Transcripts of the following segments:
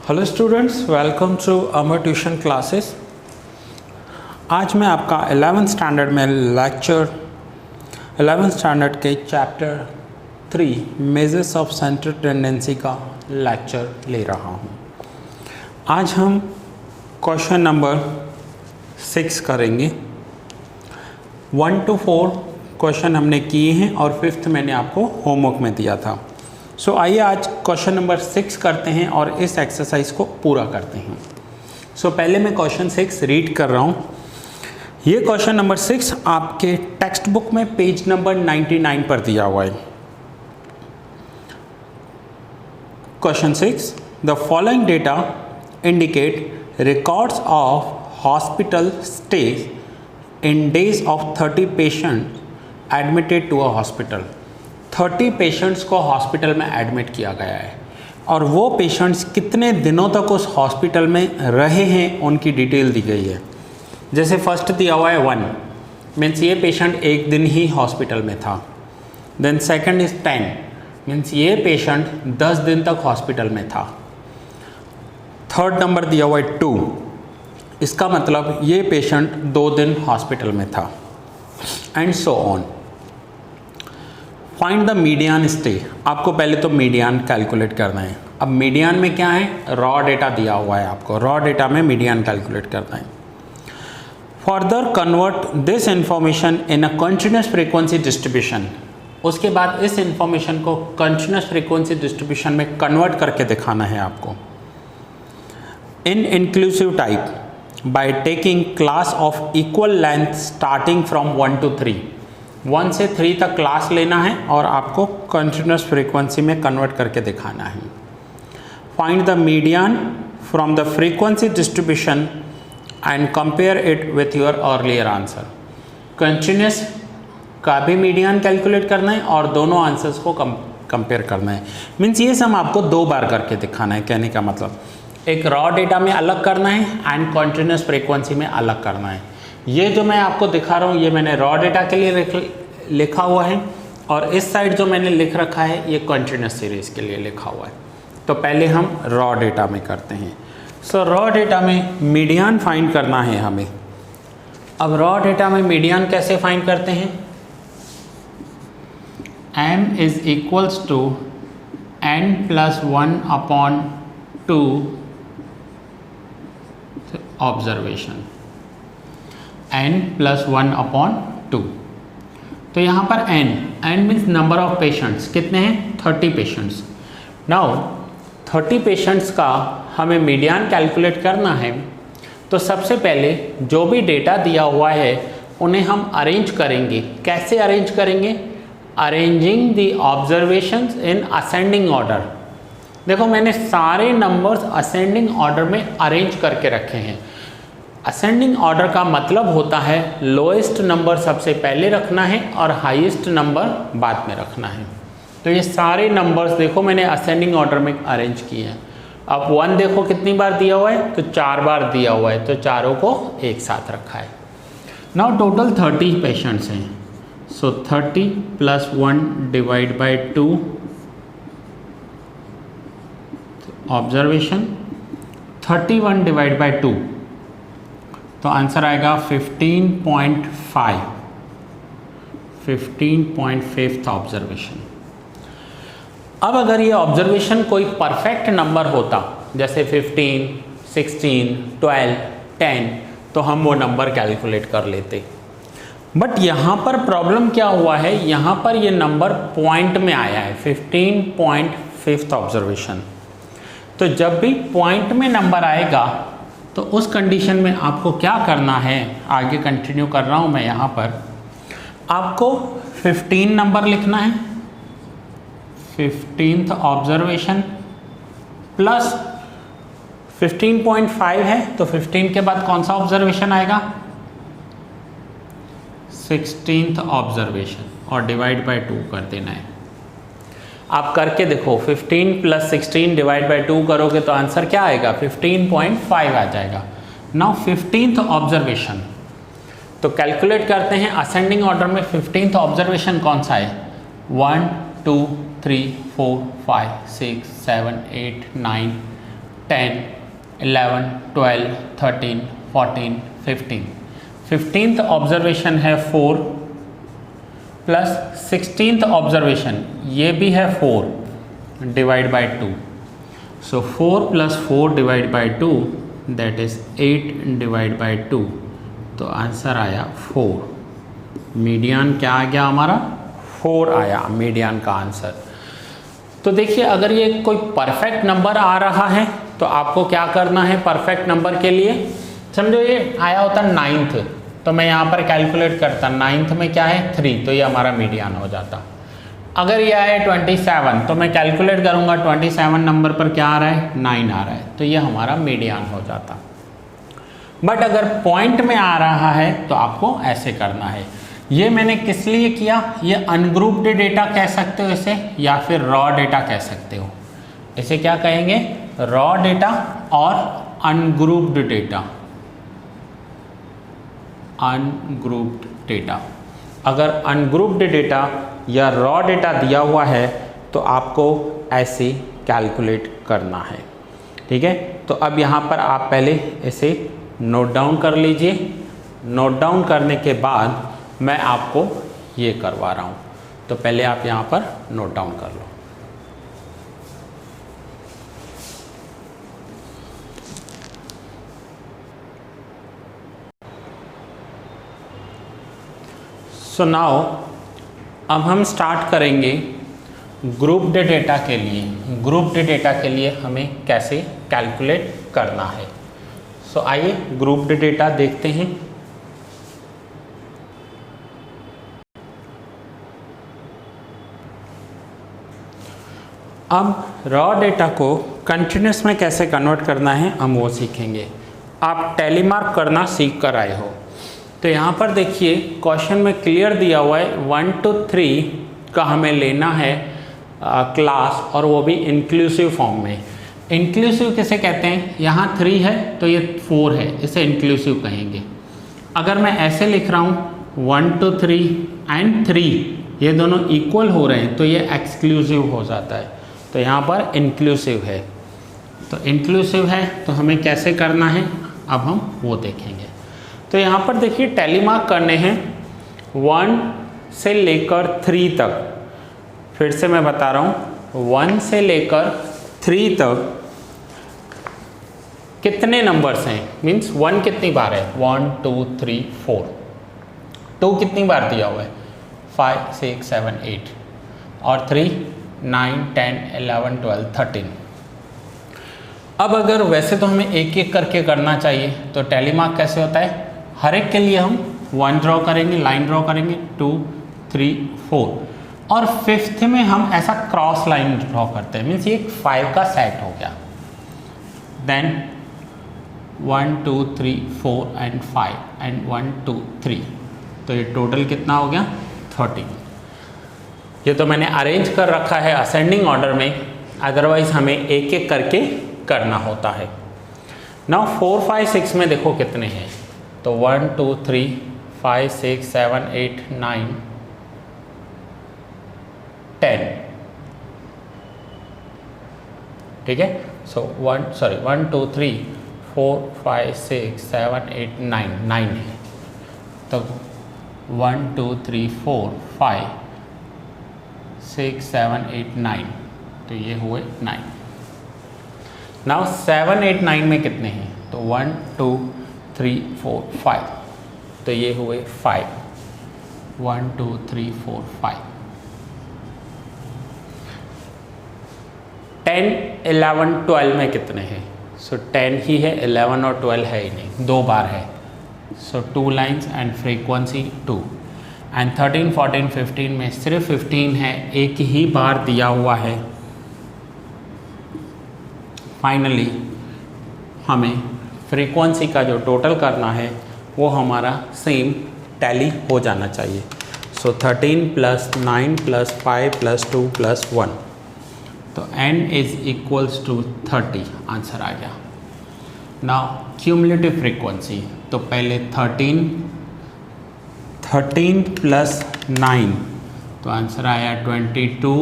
Hello students, welcome to Amar tuition classes. आज मैं आपका 11th स्टैंडर्ड में लेक्चर 11th स्टैंडर्ड के chapter 3 measures of central tendency का लेक्चर ले रहा हूँ। आज हम क्वेश्चन नंबर 6 करेंगे। 1 to 4 क्वेश्चन हमने किए हैं और 5th मैंने आपको होमवर्क में दिया था। आइए आज क्वेश्चन नंबर 6 करते हैं और इस एक्सरसाइज को पूरा करते हैं। पहले मैं क्वेश्चन 6 रीड कर रहा हूँ। ये क्वेश्चन नंबर 6 आपके टेक्स्ट बुक में पेज नंबर 99 पर दिया हुआ है। Question 6, the following data indicate records of hospital stays in days of 30 patient admitted to a hospital. 30 patients को हॉस्पिटल में एडमिट किया गया है और वो पेशेंट्स कितने दिनों तक उस हॉस्पिटल में रहे हैं उनकी डिटेल दी गई है। जैसे फर्स्ट दिया हुआ है 1, मीन्स ये पेशेंट एक दिन ही हॉस्पिटल में था। देन सेकंड इज 10, मीन्स ये पेशेंट 10 दिन तक हॉस्पिटल में था। थर्ड नंबर दिया हुआ है 2, इसका मतलब ये पेशेंट 2 दिन हॉस्पिटल में था, and so on. Find the median stay. आपको पहले तो मीडियन कैलकुलेट करना है। अब मीडियन में क्या है, रॉ डेटा दिया हुआ है आपको, रॉ डेटा में मीडियन कैलकुलेट करना है। Further convert this information in a continuous frequency distribution. उसके बाद इस इंफॉर्मेशन को कंटिन्यूस फ्रीक्वेंसी डिस्ट्रीब्यूशन में कन्वर्ट करके दिखाना है आपको। In inclusive type by taking class of equal length starting from 1 to 3। 1 से 3 तक क्लास लेना है और आपको कंटिन्यूस फ्रीक्वेंसी में कन्वर्ट करके दिखाना है। Find the median from the frequency distribution and compare it with your earlier answer. Continuous का भी मीडियन कैलकुलेट करना है और दोनों आंसर्स को कंपेयर करना है। मीन्स ये सम आपको 2 बार करके दिखाना है। कहने का मतलब एक रॉ डेटा में अलग करना है एंड कंटिन्यूस फ्रीक्वेंसी में अलग करना है। ये जो मैं आपको दिखा रहा हूँ ये मैंने रॉ डेटा के लिए लिखा हुआ है और इस साइड जो मैंने लिख रखा है ये कंटिन्यूस सीरीज के लिए लिखा हुआ है। तो पहले हम रॉ डेटा में करते हैं। रॉ डेटा में मीडियन फाइंड करना है हमें। अब रॉ डेटा में मीडियन कैसे फाइंड करते हैं, m is equals to n+1/2 observation, n+1/2। तो यहाँ पर n means number of patients कितने हैं, 30 पेशेंट्स। नाउ 30 पेशेंट्स का हमें मीडियन कैलकुलेट करना है। तो सबसे पहले जो भी डेटा दिया हुआ है उन्हें हम अरेंज करेंगे। कैसे अरेंज करेंगे, arranging the observations in ascending order. देखो मैंने सारे नंबर्स असेंडिंग ऑर्डर में अरेंज करके रखे हैं। असेंडिंग ऑर्डर का मतलब होता है लोएस्ट नंबर सबसे पहले रखना है और हाईएस्ट नंबर बाद में रखना है। तो ये सारे नंबर्स देखो मैंने असेंडिंग ऑर्डर में अरेंज किए हैं। अब 1 देखो कितनी बार दिया हुआ है, तो 4 बार दिया हुआ है, तो चारों को एक साथ रखा है। नाउ टोटल 30 पेशेंट्स हैं। 30 + 1 / 2 ऑब्जर्वेशन, 31 / 2 तो आंसर आएगा 15.5 ऑब्जर्वेशन। अब अगर ये ऑब्जर्वेशन कोई परफेक्ट नंबर होता जैसे 15, 16, 12, 10 तो हम वो नंबर कैलकुलेट कर लेते। बट यहाँ पर प्रॉब्लम क्या हुआ है, यहाँ पर ये नंबर पॉइंट में आया है 15.5 ऑब्जर्वेशन। तो जब भी पॉइंट में नंबर आएगा तो उस कंडीशन में आपको क्या करना है, आगे कंटिन्यू कर रहा हूँ मैं। यहाँ पर आपको 15 नंबर लिखना है, 15th ऑब्जर्वेशन प्लस 15.5 है तो 15 के बाद कौन सा ऑब्जर्वेशन आएगा, 16th ऑब्जर्वेशन और डिवाइड बाय 2 कर देना है। आप करके देखो 15 + 16 डिवाइड बाय 2 करोगे तो आंसर क्या आएगा, 15.5 आ जाएगा। नाउ 15th ऑब्जर्वेशन तो कैलकुलेट करते हैं। असेंडिंग ऑर्डर में 15th ऑब्जर्वेशन कौन सा है, 1 2 3 4 5 6 7 8 9 10, 11, 12, 13, 14, 15। 15th ऑब्जर्वेशन है 4 प्लस 16th ऑब्जर्वेशन ये भी है 4 divide by 2। So 4 plus 4 divide by 2 that is 8 divide by 2। तो आंसर आया 4। मीडियन क्या आ गया हमारा? 4 आया मीडियन का आंसर। तो देखिए अगर ये कोई परफेक्ट नंबर आ रहा है तो आपको क्या करना है परफेक्ट नंबर के लिए? समझो ये आया होता 9th, तो मैं यहाँ पर कैलकुलेट करता 9th में क्या है 3, तो ये हमारा मीडियन हो जाता। अगर ये आए 27 तो मैं कैलकुलेट करूँगा 27 नंबर पर क्या आ रहा है 9 आ रहा है, तो ये हमारा मीडियन हो जाता। बट अगर पॉइंट में आ रहा है तो आपको ऐसे करना है। ये मैंने किस लिए किया? ये अनग्रुप्ड डेटा कह सकते हो इसे, या फिर रॉ डेटा कह सकते हो। इसे क्या कहेंगे? रॉ डेटा और अनग्रुप्ड डेटा। अनग्रुप्ड डेटा, अगर अनग्रुप्ड डेटा या रॉ डेटा दिया हुआ है तो आपको ऐसे कैलकुलेट करना है। ठीक है, तो अब यहाँ पर आप पहले इसे नोट डाउन कर लीजिए। नोट डाउन करने के बाद मैं आपको ये करवा रहा हूँ, तो पहले आप यहाँ पर नोट डाउन कर लो। सो नाउ अब हम स्टार्ट करेंगे ग्रुप्ड डेटा के लिए। ग्रुप्ड डेटा के लिए हमें कैसे कैलकुलेट करना है। सो आइए ग्रुप्ड डेटा देखते हैं। अब रॉ डेटा को कंटिन्यूस में कैसे कन्वर्ट करना है हम वो सीखेंगे। आप टैली मार्क करना सीख कर आए हो, तो यहाँ पर देखिए क्वेश्चन में क्लियर दिया हुआ है 1 to 3 का हमें लेना है क्लास, और वो भी इंक्लूसिव फॉर्म में। इंक्लूसिव किसे कहते हैं? यहाँ 3 है तो ये 4 है, इसे इंक्लूसिव कहेंगे। अगर मैं ऐसे लिख रहा हूँ 1 to 3 एंड 3, ये दोनों इक्वल हो रहे हैं तो ये एक्सक्लूसिव हो जाता है, तो यहाँ पर इंक्लूसिव है। तो इंक्लूसिव है तो हमें कैसे करना है अब हम वो देखेंगे। तो यहाँ पर देखिए टैली मार्क करने हैं 1 से लेकर 3 तक। फिर से मैं बता रहा हूँ 1 से लेकर 3 तक कितने नंबर्स हैं, मीन्स 1 कितनी बार है 1 2 3 4, 2 कितनी बार दिया हुआ है 5 6 7 8, और 3 9 10 11 12 13। अब अगर वैसे तो हमें एक एक करके करना चाहिए, तो टैली मार्क कैसे होता है? हर एक के लिए हम 1 ड्रॉ करेंगे, लाइन ड्रॉ करेंगे 2 3 4, और 5th में हम ऐसा क्रॉस लाइन ड्रॉ करते हैं, मीन्स ये 5 का सेट हो गया। देन 1 2 3 4 एंड 5 एंड 1 2 3, तो ये टोटल कितना हो गया 13। ये तो मैंने अरेंज कर रखा है असेंडिंग ऑर्डर में, अदरवाइज हमें एक एक करके करना होता है। नाउ 4 5 6 में देखो कितने हैं, तो 1 2 3 5 6 7 8 9 10। ठीक है, सो 1 2 3 4 5 6 7 8 9 है, तो 1 2 3 4 5 6 7 8 9, तो ये हुए 9। नाउ 7 8 9 में कितने हैं, तो 1 2 3 4 5, तो ये हुए 5। 1 2 3 4 5। 10 11 12 में कितने हैं, सो 10 ही है, 11 और 12 है ही नहीं, 2 बार है, सो 2 लाइन्स एंड फ्रीक्वेंसी 2। एंड 13 14 15 में सिर्फ 15 है, एक ही बार दिया हुआ है। फाइनली हमें फ्रीक्वेंसी का जो टोटल करना है वो हमारा सेम टैली हो जाना चाहिए। सो 13 + 9 + 5 + 2 + 1, तो n is equals to 30, answer आ गया। नाउ क्यूमुलेटिव फ्रीक्वेंसी, तो पहले 13 + 9, तो आंसर आया 22,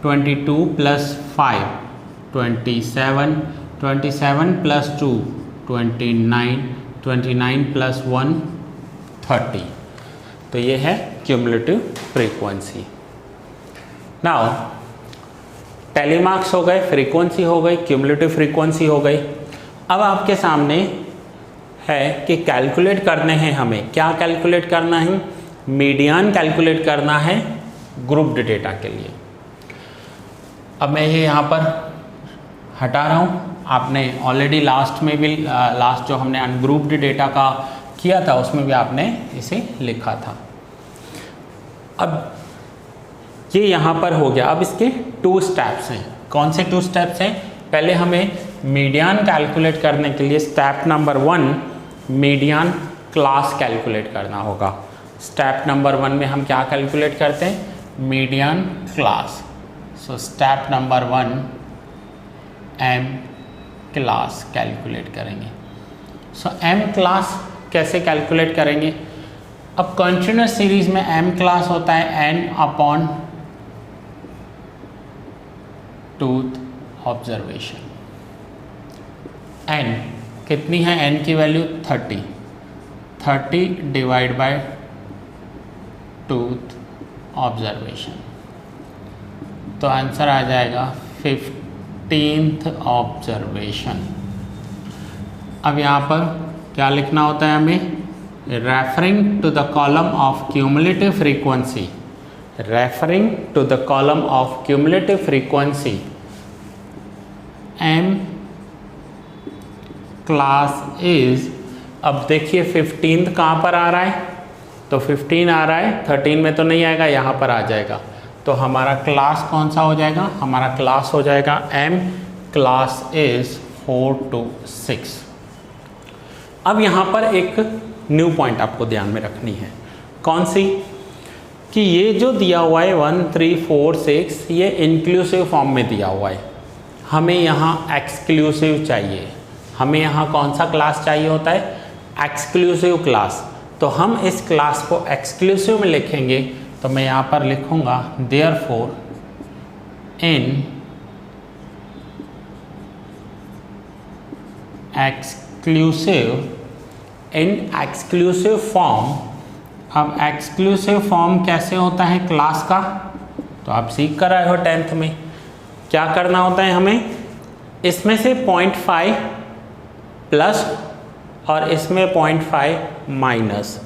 22 + 5 27, 27 प्लस 2 29, 29 प्लस 1 30। तो ये है क्यूमुलेटिव फ्रीक्वेंसी। नाउ टेलीमार्क्स हो गए, फ्रीक्वेंसी हो गई, क्यूमुलेटिव फ्रीक्वेंसी हो गई। अब आपके सामने है कि कैलकुलेट करने हैं हमें, क्या कैलकुलेट करना है? मीडियन कैलकुलेट करना है ग्रुप्ड डेटा के लिए। अब मैं ये यहाँ पर हटा रहा हूँ। आपने ऑलरेडी लास्ट में भी लास्ट जो हमने अनग्रुप्ड डेटा का किया था उसमें भी आपने इसे लिखा था। अब ये यहाँ पर हो गया। अब इसके 2 स्टेप्स हैं। कौन से 2 स्टेप्स हैं? पहले हमें मीडियन कैलकुलेट करने के लिए step number 1 median class calculate करना होगा। स्टेप नंबर 1 में हम क्या कैलकुलेट करते हैं? Median class. So step number 1 M class calculate करेंगे। सो एम क्लास कैसे कैलकुलेट करेंगे? अब कंटिन्यूस सीरीज में एम क्लास होता है N upon tooth observation. N कितनी है? एन की value 30 divide by tooth observation, तो आंसर आ जाएगा 15th ऑब्जर्वेशन। अब यहाँ पर क्या लिखना होता है हमें? Referring to the column of cumulative frequency, referring to the column of cumulative frequency M class is. अब देखिए 15th कहाँ पर आ रहा है? तो 15 आ रहा है, 13 में तो नहीं आएगा, यहाँ पर आ जाएगा। तो हमारा क्लास कौन सा हो जाएगा? हमारा क्लास हो जाएगा एम क्लास इज 4 to 6। अब यहाँ पर एक न्यू पॉइंट आपको ध्यान में रखनी है। कौन सी? कि ये जो दिया हुआ है 1 3 4 6 ये इंक्लूसिव फॉर्म में दिया हुआ है। हमें यहाँ एक्सक्लूसिव चाहिए। हमें यहाँ कौन सा क्लास चाहिए होता है? Exclusive class. तो हम इस क्लास को एक्सक्लूसिव में लिखेंगे, तो मैं यहाँ पर लिखूँगा देयरफॉर इन एक्सक्लूसिव फॉर्म। अब एक्सक्लूसिव फॉर्म कैसे होता है क्लास का? तो आप सीख कर आए हो 10th में। क्या करना होता है हमें? इसमें से 0.5 प्लस और इसमें 0.5 माइनस।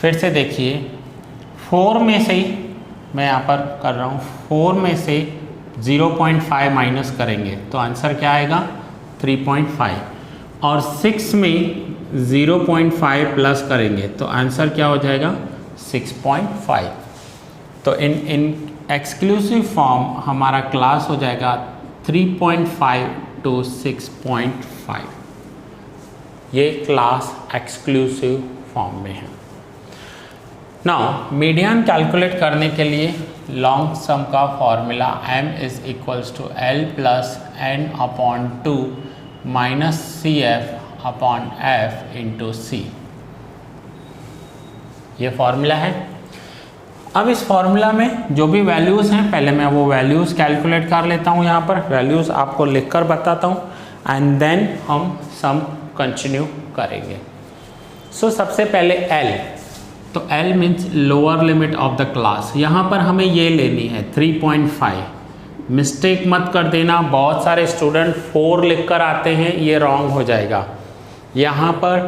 फिर से देखिए 4 में से मैं यहाँ पर कर रहा हूँ, 4 में से 0.5 माइनस करेंगे तो आंसर क्या आएगा? 3.5। और 6 में 0.5 प्लस करेंगे तो आंसर क्या हो जाएगा? 6.5। तो इन एक्सक्लूसिव फॉर्म हमारा क्लास हो जाएगा 3.5 to 6.5। ये क्लास एक्सक्लूसिव फॉर्म में है। नाउ मीडियन कैलकुलेट करने के लिए लॉन्ग सम का formula m is equals to l plus n upon 2 minus CF upon F into C। ये फॉर्मूला है। अब इस फॉर्मूला में जो भी वैल्यूज़ हैं पहले मैं वो वैल्यूज़ कैलकुलेट कर लेता हूँ। यहाँ पर वैल्यूज़ आपको लिख कर बताता हूँ एंड देन हम सम कंटिन्यू करेंगे। सो सबसे पहले L, तो L means lower limit of the class. यहाँ पर हमें ये लेनी है 3.5। मिस्टेक मत कर देना, बहुत सारे स्टूडेंट 4 लिख कर आते हैं, ये रॉन्ग हो जाएगा। यहाँ पर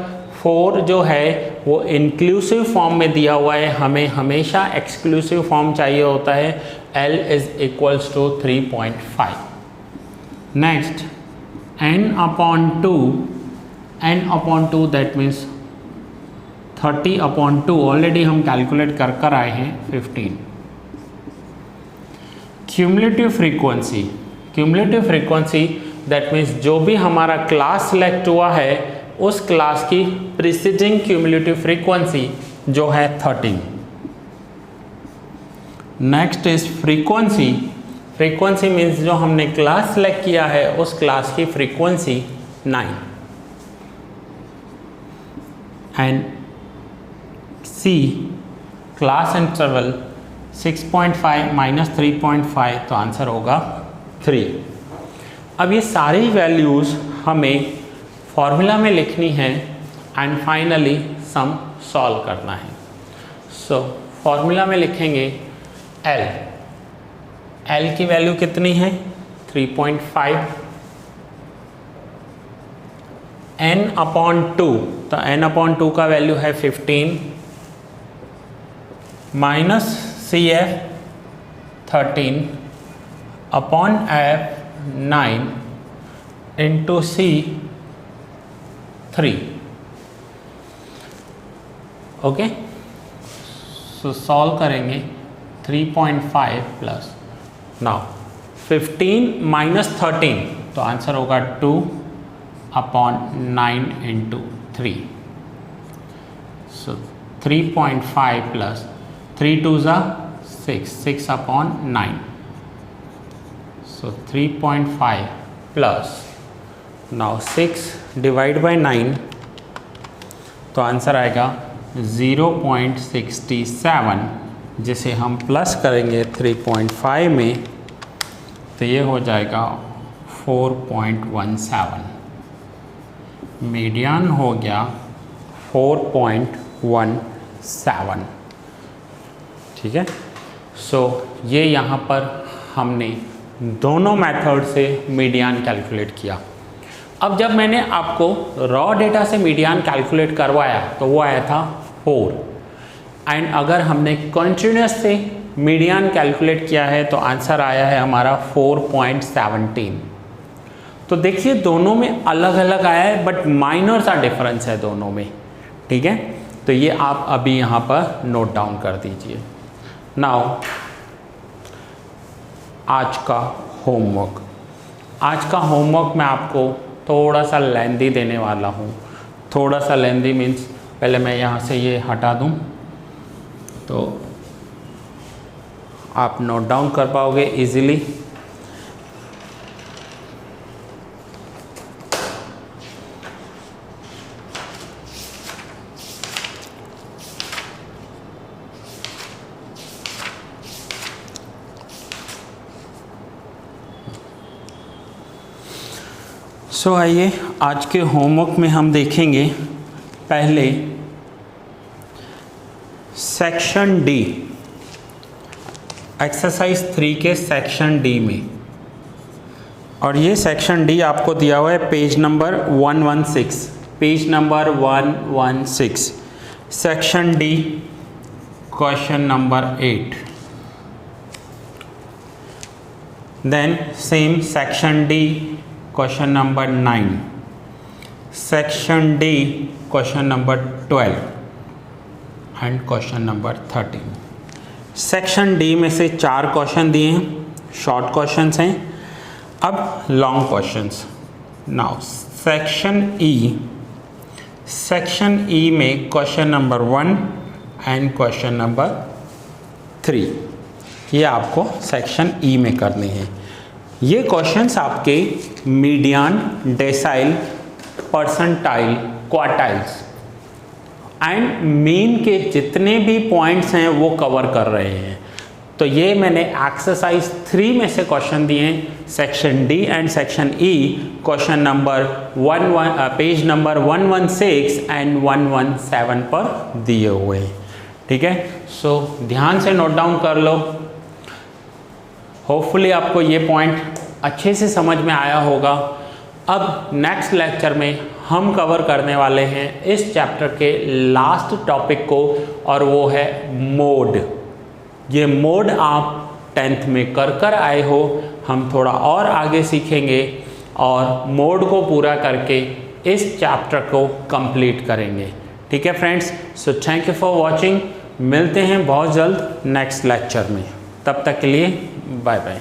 4 जो है वो इंक्लूसिव फॉर्म में दिया हुआ है, हमें हमेशा एक्सक्लूसिव फॉर्म चाहिए होता है। L is equals to 3.5। Next n upon 2 that means 30 upon 2 already हम कैलकुलेट कर आए हैं 15। क्यूमुलेटिव फ्रीक्वेंसी दैट मीन्स जो भी हमारा क्लास सेलेक्ट हुआ है उस क्लास की प्रीसीडिंग क्यूमुलेटिव फ्रीक्वेंसी जो है 13। नेक्स्ट इज फ्रीक्वेंसी मीन्स जो हमने क्लास सेलेक्ट किया है उस क्लास की frequency 9। And C class interval 6.5 minus 3.5 तो आंसर होगा 3। अब ये सारी वैल्यूज़ हमें फॉर्मूला में लिखनी है एंड फाइनली सम सॉल्व करना है। सो फॉर्मूला में लिखेंगे L की वैल्यू कितनी है 3.5, n/2 तो n/2 का वैल्यू है 15 minus CF 13 upon F 9 into C 3। Okay, सो सॉल्व करेंगे 3.5 प्लस नाउ 15 माइनस 13 तो आंसर होगा 2 अपॉन 9 इंटू 3। सो 3.5 प्लस 3 2 ज़ा 6 upon 9। So 3.5 plus now 6 divide by 9 तो आंसर आएगा 0.67, जिसे हम प्लस करेंगे 3.5 में तो ये हो जाएगा 4.17। मीडियन हो गया 4.17। ठीक है, सो ये यहाँ पर हमने दोनों मेथड से मीडियन कैलकुलेट किया। अब जब मैंने आपको रॉ डेटा से मीडियन कैलकुलेट करवाया तो वो आया था 4, एंड अगर हमने कंटिन्यूस से मीडियन कैलकुलेट किया है तो आंसर आया है हमारा 4.17। तो देखिए दोनों में अलग अलग आया है बट माइनर सा डिफरेंस है दोनों में। ठीक है, तो ये आप अभी यहाँ पर नोट डाउन कर दीजिए। नाउ आज का होमवर्क मैं आपको थोड़ा सा लेंदी देने वाला हूँ। थोड़ा सा लेंदी मीन्स पहले मैं यहाँ से ये हटा दूँ तो आप नोट डाउन कर पाओगे इजीली। सो आइए आज के होमवर्क में हम देखेंगे पहले सेक्शन डी, एक्सरसाइज 3 के सेक्शन डी में, और ये सेक्शन डी आपको दिया हुआ है page number 116, page number 116, section D question number 8। Then same section D question number 9, section D question number 12 and question number 13। Section D में से 4 क्वेश्चन दिए हैं, शॉर्ट क्वेश्चंस हैं। अब long questions. Now section E में question number 1 and question number 3 ये आपको section E में करने हैं। ये क्वेश्चंस आपके median, decyl, percentile, quartiles and mean के जितने भी पॉइंट्स हैं वो कवर कर रहे हैं। तो ये मैंने एक्सरसाइज 3 में से क्वेश्चन दिए हैं, section D and section E, question number page number 116 and 117 पर दिए हुए हैं। ठीक है, सो ध्यान से नोट डाउन कर लो। होपफुली आपको ये पॉइंट अच्छे से समझ में आया होगा। अब नेक्स्ट लेक्चर में हम कवर करने वाले हैं इस चैप्टर के लास्ट टॉपिक को, और वो है मोड। ये मोड आप 10th में कर आए हो, हम थोड़ा और आगे सीखेंगे और मोड को पूरा करके इस चैप्टर को कंप्लीट करेंगे। ठीक है friends, so thank you for watching. मिलते हैं बहुत जल्द नेक्स्ट लेक्चर में, तब तक के लिए बाय बाय।